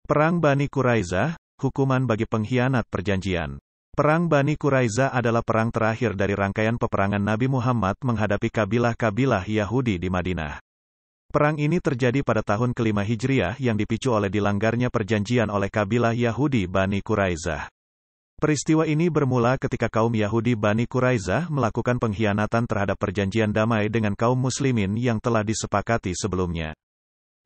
Perang Bani Quraizah, hukuman bagi pengkhianat perjanjian. Perang Bani Quraizah adalah perang terakhir dari rangkaian peperangan Nabi Muhammad menghadapi kabilah-kabilah Yahudi di Madinah. Perang ini terjadi pada tahun ke-5 Hijriah yang dipicu oleh dilanggarnya perjanjian oleh kabilah Yahudi Bani Quraizah. Peristiwa ini bermula ketika kaum Yahudi Bani Quraizah melakukan pengkhianatan terhadap perjanjian damai dengan kaum muslimin yang telah disepakati sebelumnya.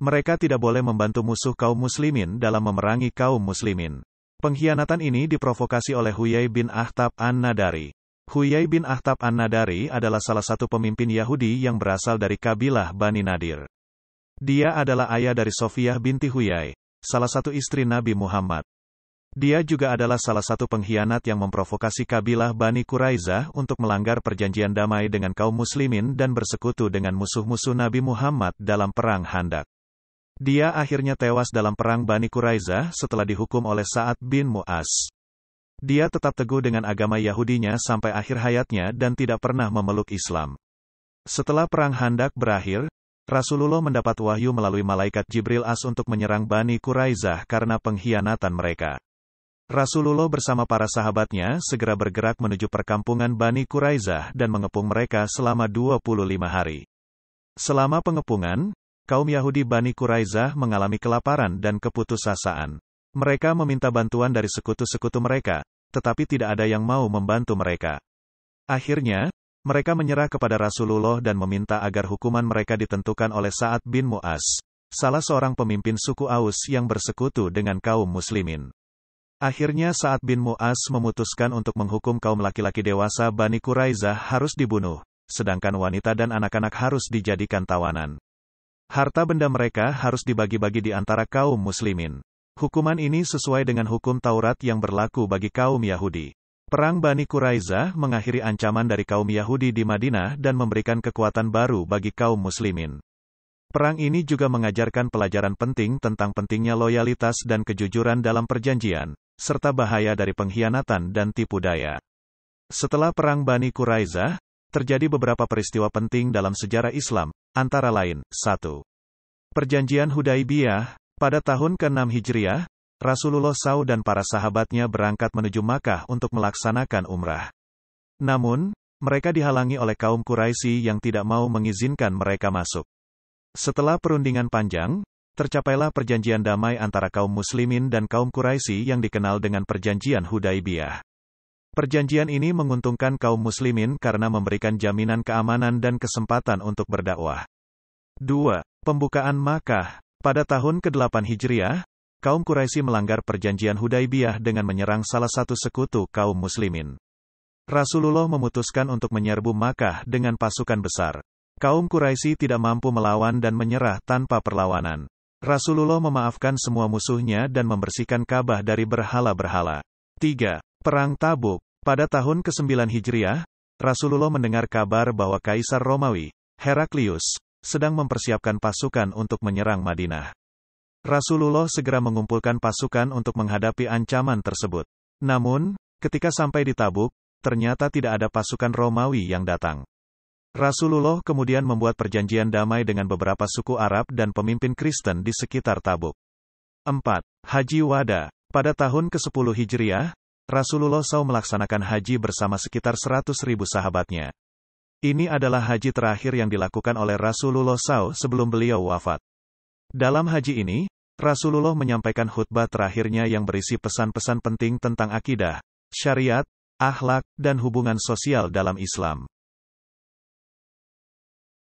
Mereka tidak boleh membantu musuh kaum muslimin dalam memerangi kaum muslimin. Pengkhianatan ini diprovokasi oleh Huyai bin Akhtab An-Nadari. Huyai bin Akhtab An-Nadari adalah salah satu pemimpin Yahudi yang berasal dari kabilah Bani Nadir. Dia adalah ayah dari Sofiyah binti Huyai, salah satu istri Nabi Muhammad. Dia juga adalah salah satu pengkhianat yang memprovokasi kabilah Bani Quraizah untuk melanggar perjanjian damai dengan kaum muslimin dan bersekutu dengan musuh-musuh Nabi Muhammad dalam perang Khandaq. Dia akhirnya tewas dalam perang Bani Quraizah setelah dihukum oleh Sa'ad bin Mu'az. Dia tetap teguh dengan agama Yahudinya sampai akhir hayatnya dan tidak pernah memeluk Islam. Setelah perang Khandaq berakhir, Rasulullah mendapat wahyu melalui malaikat Jibril untuk menyerang Bani Quraizah karena pengkhianatan mereka. Rasulullah bersama para sahabatnya segera bergerak menuju perkampungan Bani Quraizah dan mengepung mereka selama 25 hari. Selama pengepungan, kaum Yahudi Bani Quraizah mengalami kelaparan dan keputusasaan. Mereka meminta bantuan dari sekutu-sekutu mereka, tetapi tidak ada yang mau membantu mereka. Akhirnya, mereka menyerah kepada Rasulullah dan meminta agar hukuman mereka ditentukan oleh Sa'ad bin Mu'az, salah seorang pemimpin suku Aus yang bersekutu dengan kaum muslimin. Akhirnya Sa'ad bin Mu'az memutuskan untuk menghukum kaum laki-laki dewasa Bani Quraizah harus dibunuh, sedangkan wanita dan anak-anak harus dijadikan tawanan. Harta benda mereka harus dibagi-bagi di antara kaum muslimin. Hukuman ini sesuai dengan hukum Taurat yang berlaku bagi kaum Yahudi. Perang Bani Quraizah mengakhiri ancaman dari kaum Yahudi di Madinah dan memberikan kekuatan baru bagi kaum muslimin. Perang ini juga mengajarkan pelajaran penting tentang pentingnya loyalitas dan kejujuran dalam perjanjian, serta bahaya dari pengkhianatan dan tipu daya. Setelah Perang Bani Quraizah, terjadi beberapa peristiwa penting dalam sejarah Islam, antara lain, 1. Perjanjian Hudaibiyah. Pada tahun ke-6 Hijriah, Rasulullah SAW dan para sahabatnya berangkat menuju Makkah untuk melaksanakan umrah. Namun, mereka dihalangi oleh kaum Quraisy yang tidak mau mengizinkan mereka masuk. Setelah perundingan panjang, tercapailah perjanjian damai antara kaum muslimin dan kaum Quraisy yang dikenal dengan Perjanjian Hudaibiyah. Perjanjian ini menguntungkan kaum muslimin karena memberikan jaminan keamanan dan kesempatan untuk berdakwah. 2. Pembukaan Makkah. Pada tahun ke-8 Hijriah, kaum Quraisy melanggar perjanjian Hudaibiyah dengan menyerang salah satu sekutu kaum muslimin. Rasulullah memutuskan untuk menyerbu Makkah dengan pasukan besar. Kaum Quraisy tidak mampu melawan dan menyerah tanpa perlawanan. Rasulullah memaafkan semua musuhnya dan membersihkan Ka'bah dari berhala-berhala. 3. Perang Tabuk. Pada tahun ke-9 Hijriah, Rasulullah mendengar kabar bahwa Kaisar Romawi, Heraklius, sedang mempersiapkan pasukan untuk menyerang Madinah. Rasulullah segera mengumpulkan pasukan untuk menghadapi ancaman tersebut. Namun, ketika sampai di Tabuk, ternyata tidak ada pasukan Romawi yang datang. Rasulullah kemudian membuat perjanjian damai dengan beberapa suku Arab dan pemimpin Kristen di sekitar Tabuk. 4. Haji Wada. Pada tahun ke-10 Hijriah, Rasulullah SAW melaksanakan haji bersama sekitar 100.000 sahabatnya. Ini adalah haji terakhir yang dilakukan oleh Rasulullah SAW sebelum beliau wafat. Dalam haji ini, Rasulullah menyampaikan khutbah terakhirnya yang berisi pesan-pesan penting tentang akidah, syariat, akhlak, dan hubungan sosial dalam Islam.